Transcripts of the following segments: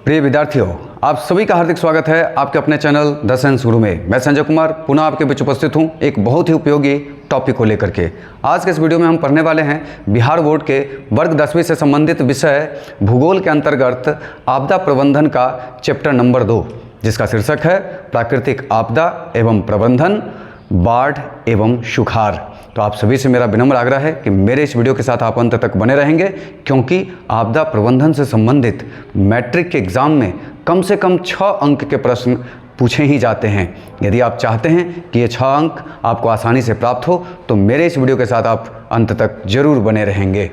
प्रिय विद्यार्थियों, आप सभी का हार्दिक स्वागत है आपके अपने चैनल द साइंस गुरु में। मैं संजय कुमार पुनः आपके बीच उपस्थित हूं एक बहुत ही उपयोगी टॉपिक को लेकर के। आज के इस वीडियो में हम पढ़ने वाले हैं बिहार बोर्ड के वर्ग 10वीं से संबंधित विषय भूगोल के अंतर्गत आपदा प्रबंधन का चैप्टर नंबर 2, जिसका शीर्षक है प्राकृतिक आपदा एवं प्रबंधन, बाढ़ एवं सुखाड़। तो आप सभी से मेरा विनम्र आग्रह है कि मेरे इस वीडियो के साथ आप अंत तक बने रहेंगे, क्योंकि आपदा प्रबंधन से संबंधित मैट्रिक के एग्ज़ाम में कम से कम 6 अंक के प्रश्न पूछे ही जाते हैं। यदि आप चाहते हैं कि ये 6 अंक आपको आसानी से प्राप्त हो तो मेरे इस वीडियो के साथ आप अंत तक जरूर बने रहेंगे।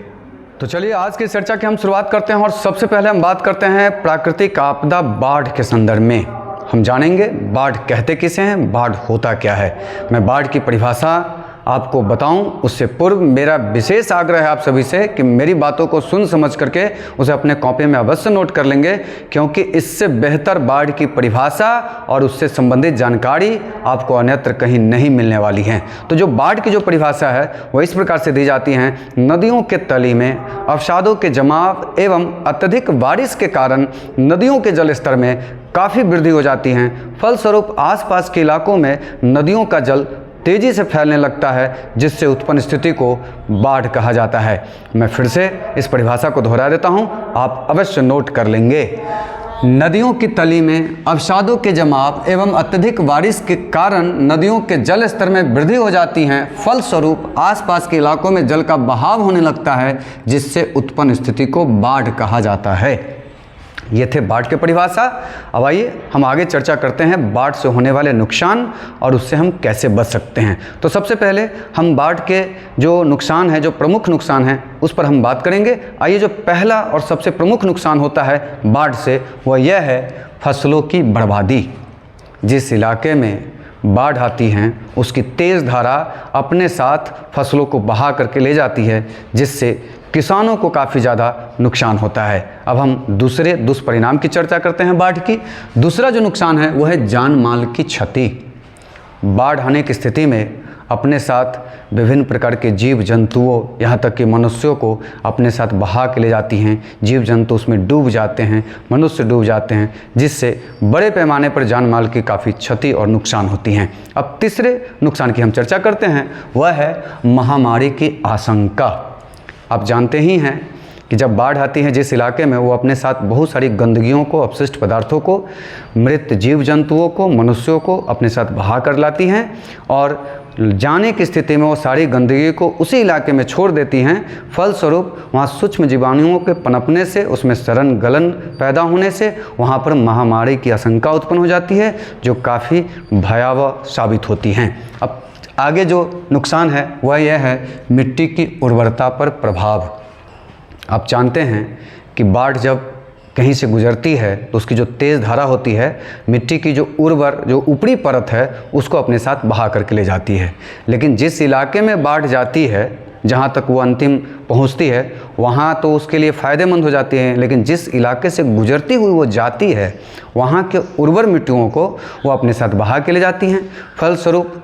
तो चलिए आज की चर्चा की हम शुरुआत करते हैं और सबसे पहले हम बात करते हैं प्राकृतिक आपदा बाढ़ के संदर्भ में। हम जानेंगे बाढ़ कहते किसे हैं, बाढ़ होता क्या है। मैं बाढ़ की परिभाषा आपको बताऊं उससे पूर्व मेरा विशेष आग्रह है आप सभी से कि मेरी बातों को सुन समझ करके उसे अपने कॉपी में अवश्य नोट कर लेंगे, क्योंकि इससे बेहतर बाढ़ की परिभाषा और उससे संबंधित जानकारी आपको अन्यत्र कहीं नहीं मिलने वाली है। तो जो बाढ़ की जो परिभाषा है वो इस प्रकार से दी जाती है: नदियों के तली में अवसादों के जमाव एवं अत्यधिक बारिश के कारण नदियों के जल स्तर में काफ़ी वृद्धि हो जाती है। फलस्वरूप आसपास के इलाकों में नदियों का जल तेज़ी से फैलने लगता है, जिससे उत्पन्न स्थिति को बाढ़ कहा जाता है। मैं फिर से इस परिभाषा को दोहरा देता हूँ, आप अवश्य नोट कर लेंगे। नदियों की तली में अवसादों के जमाव एवं अत्यधिक बारिश के कारण नदियों के जल स्तर में वृद्धि हो जाती है। फलस्वरूप आसपास के इलाकों में जल का बहाव होने लगता है, जिससे उत्पन्न स्थिति को बाढ़ कहा जाता है। ये थे बाढ़ के परिभाषा। अब आइए हम आगे चर्चा करते हैं बाढ़ से होने वाले नुकसान और उससे हम कैसे बच सकते हैं। तो सबसे पहले हम बाढ़ के जो नुकसान है, जो प्रमुख नुकसान है, उस पर हम बात करेंगे। आइए, जो पहला और सबसे प्रमुख नुकसान होता है बाढ़ से, वह यह है फसलों की बर्बादी। जिस इलाके में बाढ़ आती हैं उसकी तेज़ धारा अपने साथ फसलों को बहा करके ले जाती है, जिससे किसानों को काफ़ी ज़्यादा नुकसान होता है। अब हम दूसरे दुष्परिणाम की चर्चा करते हैं बाढ़ की। दूसरा जो नुकसान है वह है जान माल की क्षति। बाढ़ आने की स्थिति में अपने साथ विभिन्न प्रकार के जीव जंतुओं, यहाँ तक कि मनुष्यों को अपने साथ बहा के ले जाती हैं। जीव जंतु उसमें डूब जाते हैं, मनुष्य डूब जाते हैं, जिससे बड़े पैमाने पर जान माल की काफ़ी क्षति और नुकसान होती हैं। अब तीसरे नुकसान की हम चर्चा करते हैं, वह है महामारी की आशंका। आप जानते ही हैं कि जब बाढ़ आती है जिस इलाके में, वो अपने साथ बहुत सारी गंदगियों को, अपशिष्ट पदार्थों को, मृत जीव जंतुओं को, मनुष्यों को अपने साथ बहा कर लाती हैं और जाने की स्थिति में वो सारी गंदगी को उसी इलाके में छोड़ देती हैं। फलस्वरूप वहाँ सूक्ष्म जीवाणुओं के पनपने से, उसमें सड़न गलन पैदा होने से वहाँ पर महामारी की आशंका उत्पन्न हो जाती है, जो काफ़ी भयावह साबित होती हैं। अब आगे जो नुकसान है वह यह है मिट्टी की उर्वरता पर प्रभाव। आप जानते हैं कि बाढ़ जब कहीं से गुजरती है तो उसकी जो तेज़ धारा होती है, मिट्टी की जो ऊपरी परत है उसको अपने साथ बहा करके ले जाती है। लेकिन जिस इलाके में बाढ़ जाती है, जहाँ तक वो अंतिम पहुँचती है, वहाँ तो उसके लिए फ़ायदेमंद हो जाती है, लेकिन जिस इलाके से गुजरती हुई वो जाती है, वहाँ के उर्वर मिट्टियों को वो अपने साथ बहा के ले जाती हैं। फलस्वरूप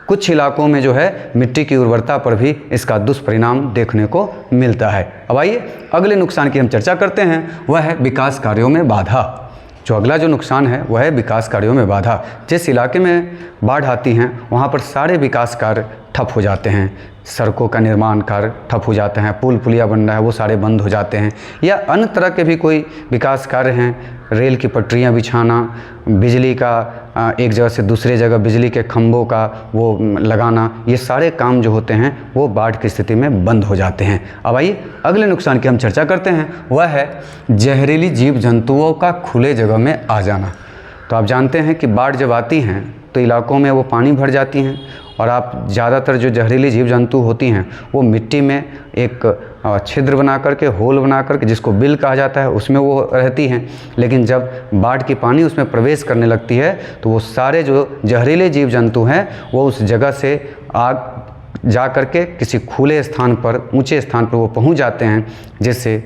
कुछ इलाकों में जो है मिट्टी की उर्वरता पर भी इसका दुष्परिणाम देखने को मिलता है। अब आइए अगले नुकसान की हम चर्चा करते हैं, वह है विकास कार्यों में बाधा। जो अगला जो नुकसान है वह है विकास कार्यों में बाधा। जिस इलाके में बाढ़ आती हैं वहाँ पर सारे विकास कार्य ठप हो जाते हैं। सड़कों का निर्माण कार्य ठप हो जाते हैं, पुल पुलिया बन रहा है वो सारे बंद हो जाते हैं, या अन्य तरह के भी कोई विकास कार्य हैं, रेल की पटरियां बिछाना, बिजली का एक जगह से दूसरे जगह बिजली के खंभों का वो लगाना, ये सारे काम जो होते हैं वो बाढ़ की स्थिति में बंद हो जाते हैं। अब आइए अगले नुकसान की हम चर्चा करते हैं, वह है जहरीली जीव जंतुओं का खुले जगह में आ जाना। तो आप जानते हैं कि बाढ़ जब आती हैं तो इलाकों में वो पानी भर जाती हैं और आप ज़्यादातर जो जहरीली जीव जंतु होती हैं वो मिट्टी में एक छिद्र बना करके, होल बना करके, जिसको बिल कहा जाता है, उसमें वो रहती हैं। लेकिन जब बाढ़ की पानी उसमें प्रवेश करने लगती है तो वो सारे जो जहरीले जीव जंतु हैं वो उस जगह से जा करके किसी खुले स्थान पर, ऊंचे स्थान पर वो पहुंच जाते हैं, जिससे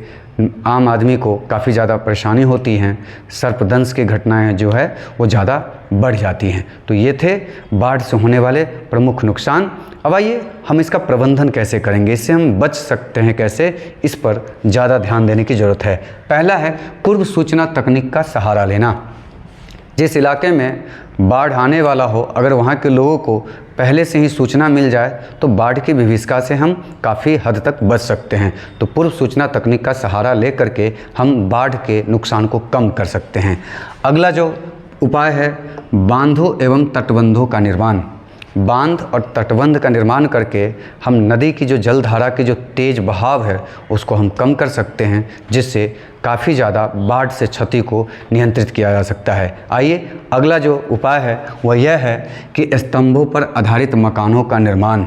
आम आदमी को काफ़ी ज़्यादा परेशानी होती हैं, सर्पदंश की घटनाएं जो है वो ज़्यादा बढ़ जाती हैं। तो ये थे बाढ़ से होने वाले प्रमुख नुकसान। अब आइए हम इसका प्रबंधन कैसे करेंगे, इससे हम बच सकते हैं कैसे, इस पर ज़्यादा ध्यान देने की ज़रूरत है। पहला है पूर्व सूचना तकनीक का सहारा लेना। जिस इलाके में बाढ़ आने वाला हो, अगर वहाँ के लोगों को पहले से ही सूचना मिल जाए तो बाढ़ की विभीषिका से हम काफ़ी हद तक बच सकते हैं। तो पूर्व सूचना तकनीक का सहारा ले करके हम बाढ़ के नुकसान को कम कर सकते हैं। अगला जो उपाय है बांधों एवं तटबंधों का निर्माण। बांध और तटबंध का निर्माण करके हम नदी की जो जलधारा की जो तेज़ बहाव है उसको हम कम कर सकते हैं, जिससे काफ़ी ज़्यादा बाढ़ से क्षति को नियंत्रित किया जा सकता है। आइए अगला जो उपाय है वह यह है कि स्तंभों पर आधारित मकानों का निर्माण।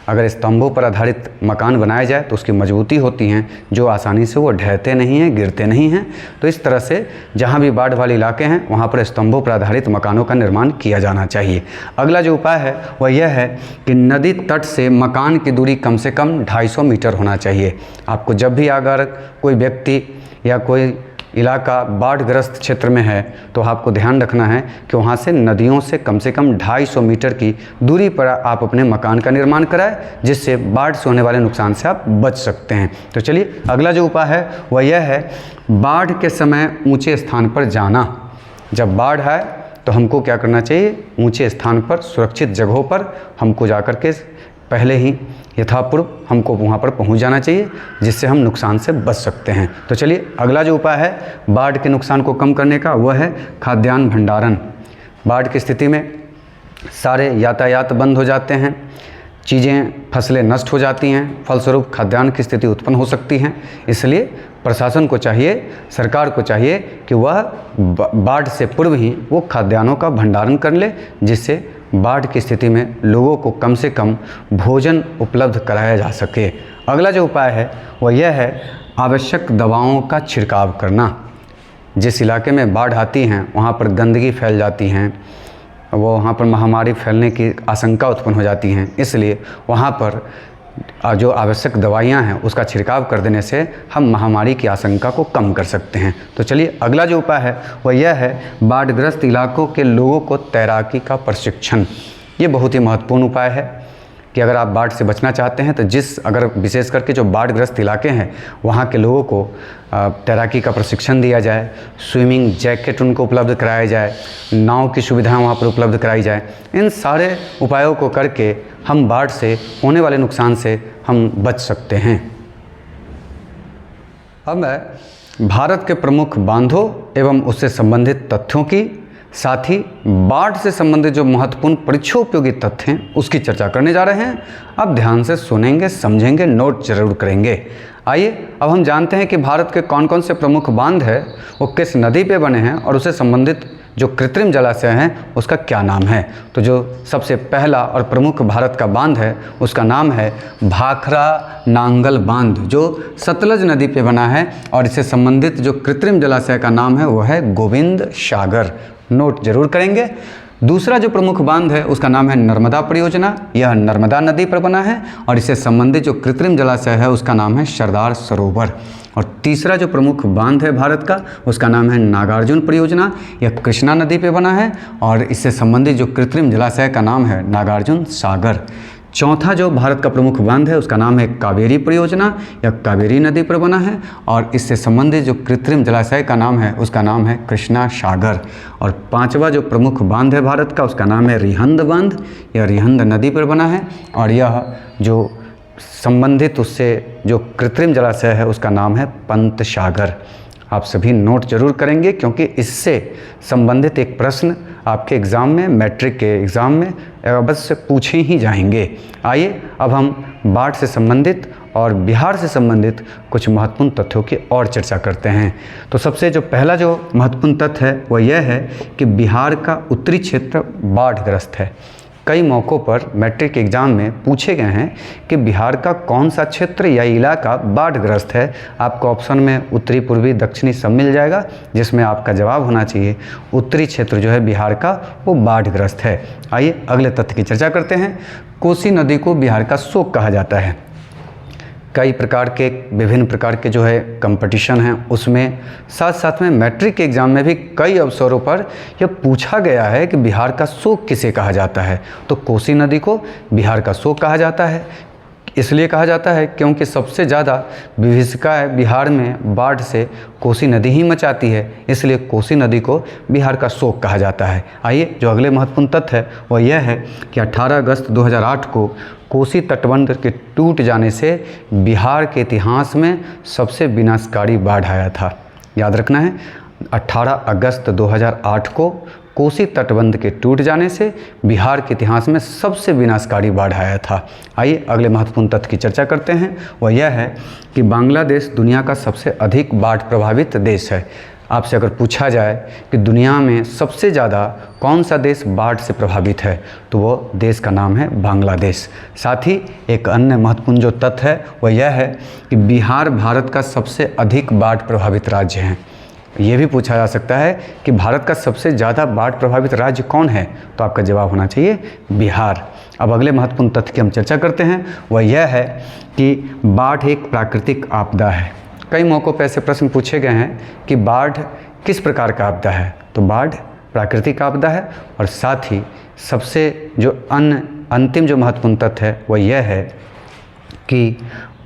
अगर स्तंभों पर आधारित मकान बनाए जाए तो उसकी मजबूती होती हैं, जो आसानी से वो ढहते नहीं हैं, गिरते नहीं हैं। तो इस तरह से जहाँ भी बाढ़ वाले इलाके हैं वहाँ पर स्तंभों पर आधारित मकानों का निर्माण किया जाना चाहिए। अगला जो उपाय है वह यह है कि नदी तट से मकान की दूरी कम से कम 250 मीटर होना चाहिए। आपको जब भी अगर कोई व्यक्ति या कोई इलाका बाढ़ग्रस्त क्षेत्र में है तो आपको ध्यान रखना है कि वहाँ से नदियों से कम 250 मीटर की दूरी पर आप अपने मकान का निर्माण कराएं, जिससे बाढ़ से होने वाले नुकसान से आप बच सकते हैं। तो चलिए अगला जो उपाय है वह यह है बाढ़ के समय ऊंचे स्थान पर जाना। जब बाढ़ आए तो हमको क्या करना चाहिए, ऊंचे स्थान पर सुरक्षित जगहों पर हमको जाकर के पहले ही यथापूर्व हमको वहाँ पर पहुँच जाना चाहिए, जिससे हम नुकसान से बच सकते हैं। तो चलिए अगला जो उपाय है बाढ़ के नुकसान को कम करने का वह है खाद्यान्न भंडारण। बाढ़ की स्थिति में सारे यातायात बंद हो जाते हैं, चीज़ें फसलें नष्ट हो जाती हैं, फलस्वरूप खाद्यान्न की स्थिति उत्पन्न हो सकती हैं। इसलिए प्रशासन को चाहिए, सरकार को चाहिए कि वह बाढ़ से पूर्व ही वो खाद्यान्नों का भंडारण कर ले, जिससे बाढ़ की स्थिति में लोगों को कम से कम भोजन उपलब्ध कराया जा सके। अगला जो उपाय है वह यह है आवश्यक दवाओं का छिड़काव करना। जिस इलाके में बाढ़ आती हैं वहाँ पर गंदगी फैल जाती हैं, वहाँ पर महामारी फैलने की आशंका उत्पन्न हो जाती हैं, इसलिए वहाँ पर जो आवश्यक दवाइयाँ हैं उसका छिड़काव कर देने से हम महामारी की आशंका को कम कर सकते हैं। तो चलिए अगला जो उपाय है वह यह है बाढ़ग्रस्त इलाकों के लोगों को तैराकी का प्रशिक्षण। ये बहुत ही महत्वपूर्ण उपाय है कि अगर आप बाढ़ से बचना चाहते हैं तो अगर विशेष करके जो बाढ़ग्रस्त इलाके हैं वहाँ के लोगों को तैराकी का प्रशिक्षण दिया जाए, स्विमिंग जैकेट उनको उपलब्ध कराया जाए, नाव की सुविधाएं वहाँ पर उपलब्ध कराई जाए। इन सारे उपायों को करके हम बाढ़ से होने वाले नुकसान से हम बच सकते हैं। अब मैं भारत के प्रमुख बांधों एवं उससे संबंधित तथ्यों की, साथ ही बाढ़ से संबंधित जो महत्वपूर्ण परीक्षोपयोगी तथ्य हैं उसकी चर्चा करने जा रहे हैं। अब ध्यान से सुनेंगे, समझेंगे, नोट जरूर करेंगे। आइए अब हम जानते हैं कि भारत के कौन कौन से प्रमुख बांध है, वो किस नदी पे बने हैं और उससे संबंधित जो कृत्रिम जलाशय हैं उसका क्या नाम है। तो जो सबसे पहला और प्रमुख भारत का बांध है उसका नाम है भाखरा नांगल बांध, जो सतलज नदी पे बना है, और इससे संबंधित जो कृत्रिम जलाशय का नाम है वो है गोविंद सागर। नोट जरूर करेंगे। दूसरा जो प्रमुख बांध है उसका नाम है नर्मदा परियोजना, यह नर्मदा नदी पर बना है, और इससे संबंधित जो कृत्रिम जलाशय है उसका नाम है सरदार सरोवर। और तीसरा जो प्रमुख बांध है भारत का उसका नाम है नागार्जुन परियोजना, यह कृष्णा नदी पे बना है, और इससे संबंधित जो कृत्रिम जलाशय का नाम है नागार्जुन सागर। चौथा जो भारत का प्रमुख बांध है उसका नाम है कावेरी परियोजना, यह कावेरी नदी पर बना है, और इससे संबंधित जो कृत्रिम जलाशय का नाम है उसका नाम है कृष्णा सागर। और पांचवा जो प्रमुख बांध है भारत का उसका नाम है रिहंद बांध, यह रिहंद नदी पर बना है, और यह जो संबंधित उससे जो कृत्रिम जलाशय है उसका नाम है पंत सागर। आप सभी नोट जरूर करेंगे, क्योंकि इससे संबंधित एक प्रश्न आपके एग्ज़ाम में, मैट्रिक के एग्ज़ाम में अवश्य पूछे ही जाएंगे। आइए अब हम बाढ़ से संबंधित और बिहार से संबंधित कुछ महत्वपूर्ण तथ्यों की और चर्चा करते हैं। तो सबसे जो पहला जो महत्वपूर्ण तथ्य है वह यह है कि बिहार का उत्तरी क्षेत्र बाढ़ग्रस्त है। कई मौक़ों पर मैट्रिक एग्ज़ाम में पूछे गए हैं कि बिहार का कौन सा क्षेत्र या इलाका बाढ़ग्रस्त है। आपको ऑप्शन में उत्तरी, पूर्वी, दक्षिणी सब मिल जाएगा, जिसमें आपका जवाब होना चाहिए उत्तरी क्षेत्र जो है बिहार का वो बाढ़ग्रस्त है। आइए अगले तथ्य की चर्चा करते हैं। कोसी नदी को बिहार का शोक कहा जाता है। कई प्रकार के विभिन्न प्रकार के जो है कंपटीशन हैं उसमें, साथ साथ में मैट्रिक के एग्ज़ाम में भी कई अवसरों पर यह पूछा गया है कि बिहार का शोक किसे कहा जाता है। तो कोसी नदी को बिहार का शोक कहा जाता है। इसलिए कहा जाता है क्योंकि सबसे ज़्यादा विभीषिकाएँ बिहार में बाढ़ से कोसी नदी ही मचाती है, इसलिए कोसी नदी को बिहार का शोक कहा जाता है। आइए जो अगले महत्वपूर्ण तथ्य है वह यह है कि 18 अगस्त 2008 को कोसी तटबंध के टूट जाने से बिहार के इतिहास में सबसे विनाशकारी बाढ़ आया था। याद रखना है, 18 अगस्त 2008 को कोसी तटबंध के टूट जाने से बिहार के इतिहास में सबसे विनाशकारी बाढ़ आया था। आइए अगले महत्वपूर्ण तथ्य की चर्चा करते हैं। वह यह है कि बांग्लादेश दुनिया का सबसे अधिक बाढ़ प्रभावित देश है। आपसे अगर पूछा जाए कि दुनिया में सबसे ज़्यादा कौन सा देश बाढ़ से प्रभावित है तो वो देश का नाम है बांग्लादेश। साथ ही एक अन्य महत्वपूर्ण जो तथ्य है वह यह है कि बिहार भारत का सबसे अधिक बाढ़ प्रभावित राज्य है। ये भी पूछा जा सकता है कि भारत का सबसे ज़्यादा बाढ़ प्रभावित राज्य कौन है, तो आपका जवाब होना चाहिए बिहार। अब अगले महत्वपूर्ण तथ्य की हम चर्चा करते हैं। वह यह है कि बाढ़ एक प्राकृतिक आपदा है। कई मौक़ों पर ऐसे प्रश्न पूछे गए हैं कि बाढ़ किस प्रकार का आपदा है, तो बाढ़ प्राकृतिक आपदा है। और साथ ही सबसे जो अंतिम जो महत्वपूर्ण तथ्य है वह यह है कि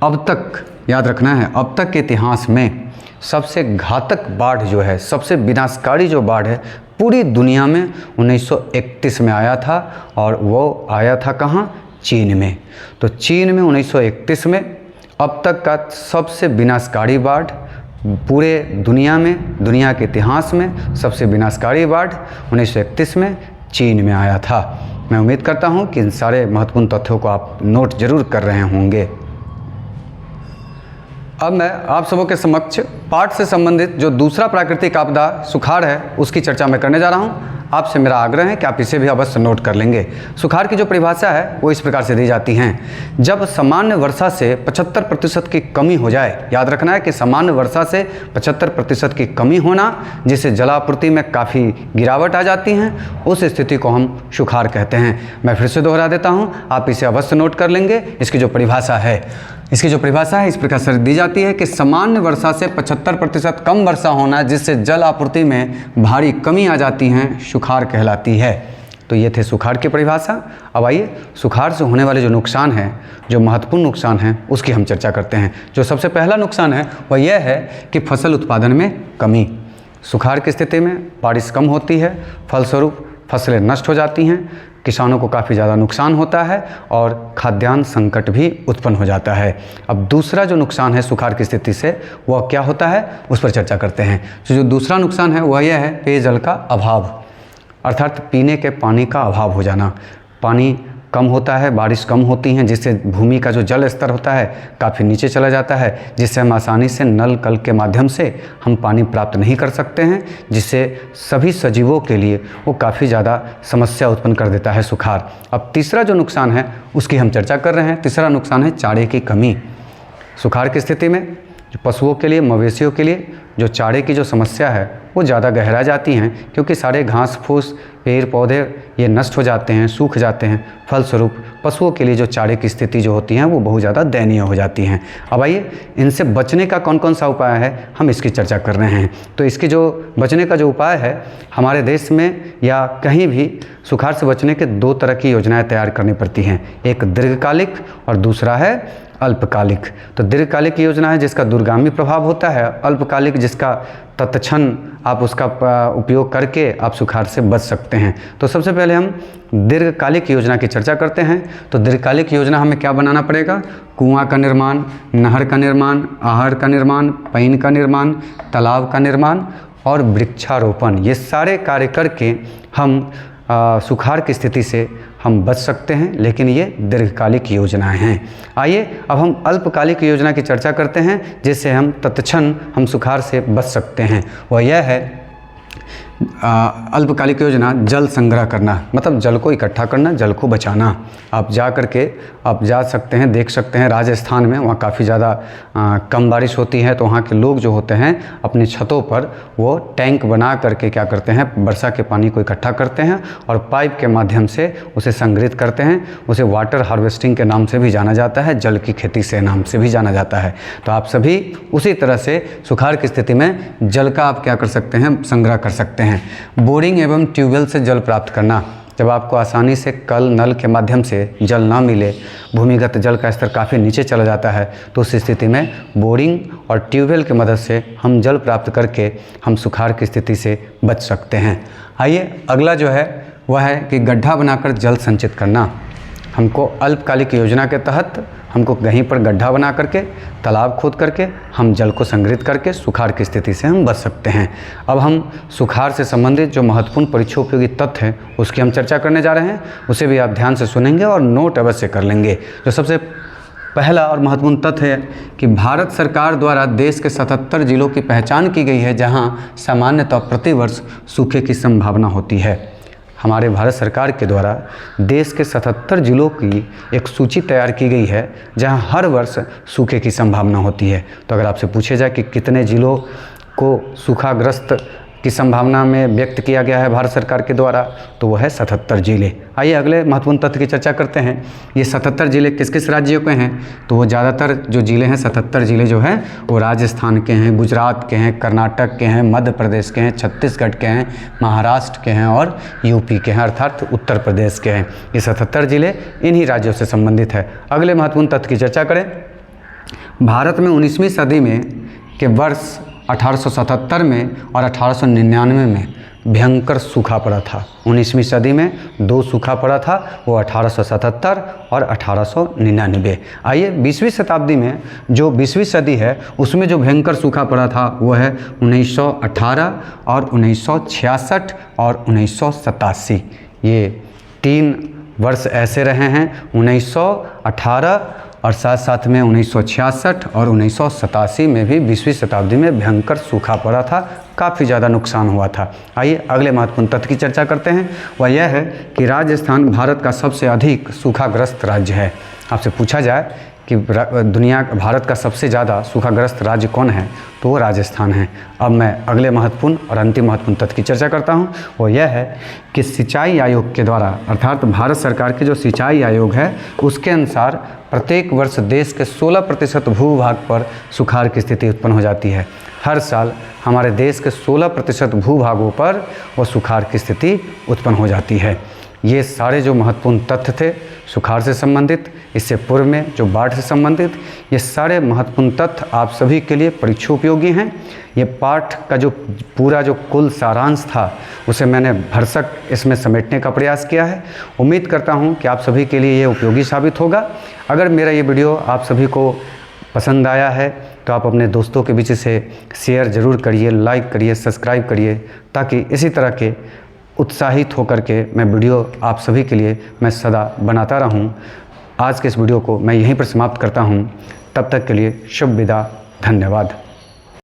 अब तक, याद रखना है, अब तक के इतिहास में सबसे घातक बाढ़ जो है, सबसे विनाशकारी जो बाढ़ है पूरी दुनिया में 1931 में आया था। और वो आया था कहाँ? चीन में। तो चीन में 1931 में अब तक का सबसे विनाशकारी बाढ़ पूरे दुनिया में, दुनिया के इतिहास में सबसे विनाशकारी बाढ़ 1931 में चीन में आया था। मैं उम्मीद करता हूँ कि इन सारे महत्वपूर्ण तथ्यों को आप नोट जरूर कर रहे होंगे। अब मैं आप सबों के समक्ष पाठ से संबंधित जो दूसरा प्राकृतिक आपदा सुखाड़ है उसकी चर्चा मैं करने जा रहा हूं। आपसे मेरा आग्रह है कि आप इसे भी अवश्य नोट कर लेंगे। सुखाड़ की जो परिभाषा है वो इस प्रकार से दी जाती हैं। जब सामान्य वर्षा से 75% की कमी हो जाए, याद रखना है कि सामान्य वर्षा से 75% की कमी होना, जिससे जलापूर्ति में काफ़ी गिरावट आ जाती है, उस स्थिति को हम सुखाड़ कहते हैं। मैं फिर से दोहरा देता हूँ, आप इसे अवश्य नोट कर लेंगे। इसकी जो परिभाषा है इस प्रकार से दी जाती है कि सामान्य वर्षा से 75% कम वर्षा होना, जिससे जल आपूर्ति में भारी कमी आ जाती है, सुखाड़ कहलाती है। तो ये थे सुखाड़ की परिभाषा। अब आइए सुखाड़ से होने वाले जो नुकसान हैं, जो महत्वपूर्ण नुकसान हैं, उसकी हम चर्चा करते हैं। जो सबसे पहला नुकसान है वह यह है कि फसल उत्पादन में कमी। सुखाड़ की स्थिति में बारिश कम होती है, फलस्वरूप फसलें नष्ट हो जाती हैं, किसानों को काफ़ी ज़्यादा नुकसान होता है और खाद्यान्न संकट भी उत्पन्न हो जाता है। अब दूसरा जो नुकसान है सुखाड़ की स्थिति से वह क्या होता है, उस पर चर्चा करते हैं। तो जो दूसरा नुकसान है वह यह है पेयजल का अभाव, अर्थात पीने के पानी का अभाव हो जाना। पानी कम होता है, बारिश कम होती हैं, जिससे भूमि का जो जल स्तर होता है काफ़ी नीचे चला जाता है, जिससे हम आसानी से नल कल के माध्यम से हम पानी प्राप्त नहीं कर सकते हैं, जिससे सभी सजीवों के लिए वो काफ़ी ज़्यादा समस्या उत्पन्न कर देता है सुखाड़। अब तीसरा जो नुकसान है उसकी हम चर्चा कर रहे हैं। तीसरा नुकसान है चारे की कमी। सुखाड़ की स्थिति में जो पशुओं के लिए, मवेशियों के लिए जो चारे की जो समस्या है वो ज़्यादा गहरा जाती हैं, क्योंकि सारे घास फूस, पेड़ पौधे ये नष्ट हो जाते हैं, सूख जाते हैं। फलस्वरूप पशुओं के लिए जो चारे की स्थिति जो होती हैं वो बहुत ज़्यादा दयनीय हो जाती हैं। अब आइए इनसे बचने का कौन कौन सा उपाय है, हम इसकी चर्चा कर रहे हैं। तो इसकी जो बचने का जो उपाय है, हमारे देश में या कहीं भी सुखाड़ से बचने के दो तरह की योजनाएं तैयार करनी पड़ती हैं। एक दीर्घकालिक और दूसरा है अल्पकालिक। तो दीर्घकालिक योजना है जिसका दूरगामी प्रभाव होता है, अल्पकालिक जिसका तत्क्षण आप उसका उपयोग करके आप सुखाड़ से बच सकते हैं। तो सबसे पहले हम दीर्घकालिक योजना की चर्चा करते हैं। तो दीर्घकालिक योजना हमें क्या बनाना पड़ेगा? कुआं का निर्माण, नहर का निर्माण, आहर का निर्माण, पईन का निर्माण, तालाब का निर्माण और वृक्षारोपण, ये सारे कार्य करके हम सुखाड़ की स्थिति से हम बच सकते हैं। लेकिन ये दीर्घकालिक योजनाएं हैं। आइए अब हम अल्पकालिक योजना की चर्चा करते हैं, जिससे हम तत्क्षण हम सुखाड़ से बच सकते हैं। वह यह है अल्पकालिक योजना जल संग्रह करना, मतलब जल को इकट्ठा करना, जल को बचाना। आप जा सकते हैं, देख सकते हैं राजस्थान में, वहाँ काफ़ी ज़्यादा कम बारिश होती है, तो वहाँ के लोग जो होते हैं अपनी छतों पर वो टैंक बना करके क्या करते हैं, वर्षा के पानी को इकट्ठा करते हैं और पाइप के माध्यम से उसे संग्रहित करते हैं। उसे वाटर हार्वेस्टिंग के नाम से भी जाना जाता है, जल की खेती से नाम से भी जाना जाता है। तो आप सभी उसी तरह से सुखाड़ की स्थिति में जल का आप क्या कर सकते हैं, संग्रह कर सकते हैं। बोरिंग एवं ट्यूबवेल से जल प्राप्त करना, जब आपको आसानी से कल नल के माध्यम से जल ना मिले, भूमिगत जल का स्तर काफ़ी नीचे चला जाता है, तो उस स्थिति में बोरिंग और ट्यूबवेल की मदद से हम जल प्राप्त करके हम सुखाड़ की स्थिति से बच सकते हैं। आइए अगला जो है वह है कि गड्ढा बनाकर जल संचित करना। हमको अल्पकालिक योजना के तहत हमको कहीं पर गड्ढा बना करके, तालाब खोद करके हम जल को संग्रहित करके सुखाड़ की स्थिति से हम बच सकते हैं। अब हम सुखाड़ से संबंधित जो महत्वपूर्ण परीक्षा उपयोगी तथ्य हैं उसकी हम चर्चा करने जा रहे हैं, उसे भी आप ध्यान से सुनेंगे और नोट अवश्य कर लेंगे। जो सबसे पहला और महत्वपूर्ण तथ्य है कि भारत सरकार द्वारा देश के 77 जिलों की पहचान की गई है जहां सामान्यतः प्रतिवर्ष सूखे की संभावना होती है। हमारे भारत सरकार के द्वारा देश के 77 जिलों की एक सूची तैयार की गई है जहां हर वर्ष सूखे की संभावना होती है। तो अगर आपसे पूछे जाए कि कितने जिलों को सूखाग्रस्त की संभावना में व्यक्त किया गया है भारत सरकार के द्वारा, तो वह है 77 जिले। आइए अगले महत्वपूर्ण तथ्य की चर्चा करते हैं। ये 77 जिले किस किस राज्यों के हैं, तो वो ज़्यादातर जो जिले हैं 77 जिले जो हैं वो राजस्थान के हैं, गुजरात के हैं, कर्नाटक के हैं, मध्य प्रदेश के हैं, छत्तीसगढ़ के हैं, महाराष्ट्र के हैं और यूपी के हैं, अर्थात उत्तर प्रदेश के हैं। ये 77 जिले इन्हीं राज्यों से संबंधित है। अगले महत्वपूर्ण तथ्य की चर्चा करें। भारत में 19वीं सदी में के वर्ष 1877 में और 1899 में भयंकर सूखा पड़ा था। 19वीं सदी में 2 सूखा पड़ा था, वो 1877 और 1899। आइए 20वीं शताब्दी में, जो 20वीं सदी है उसमें जो भयंकर सूखा पड़ा था वो है 1918 और 1966 और 1987। ये 3 वर्ष ऐसे रहे हैं, 1918 और साथ साथ में 1966 और 1987 में भी 20वीं शताब्दी में भयंकर सूखा पड़ा था, काफ़ी ज़्यादा नुकसान हुआ था। आइए अगले महत्वपूर्ण तथ्य की चर्चा करते हैं। वह यह है कि राजस्थान भारत का सबसे अधिक सूखाग्रस्त राज्य है। आपसे पूछा जाए कि भारत का सबसे ज़्यादा सूखाग्रस्त राज्य कौन है, तो वो राजस्थान है। अब मैं अगले महत्वपूर्ण और अंतिम महत्वपूर्ण तथ्य की चर्चा करता हूँ। वो यह है कि सिंचाई आयोग के द्वारा, अर्थात भारत सरकार के जो सिंचाई आयोग है उसके अनुसार प्रत्येक वर्ष देश के 16% भूभाग पर सुखाड़ की स्थिति उत्पन्न हो जाती है। हर साल हमारे देश के 16% भूभागों पर वो सुखाड़ की स्थिति उत्पन्न हो जाती है। ये सारे जो महत्वपूर्ण तथ्य थे सुखाड़ से संबंधित, इससे पूर्व में जो बाढ़ से संबंधित, ये सारे महत्वपूर्ण तथ्य आप सभी के लिए परीक्षा उपयोगी हैं। ये पाठ का जो पूरा जो कुल सारांश था उसे मैंने भरसक इसमें समेटने का प्रयास किया है। उम्मीद करता हूँ कि आप सभी के लिए ये उपयोगी साबित होगा। अगर मेरा ये वीडियो आप सभी को पसंद आया है तो आप अपने दोस्तों के बीच से शेयर ज़रूर करिए, लाइक करिए, सब्सक्राइब करिए, ताकि इसी तरह के उत्साहित होकर के मैं वीडियो आप सभी के लिए मैं सदा बनाता रहूं। आज के इस वीडियो को मैं यहीं पर समाप्त करता हूं। तब तक के लिए शुभ विदा, धन्यवाद।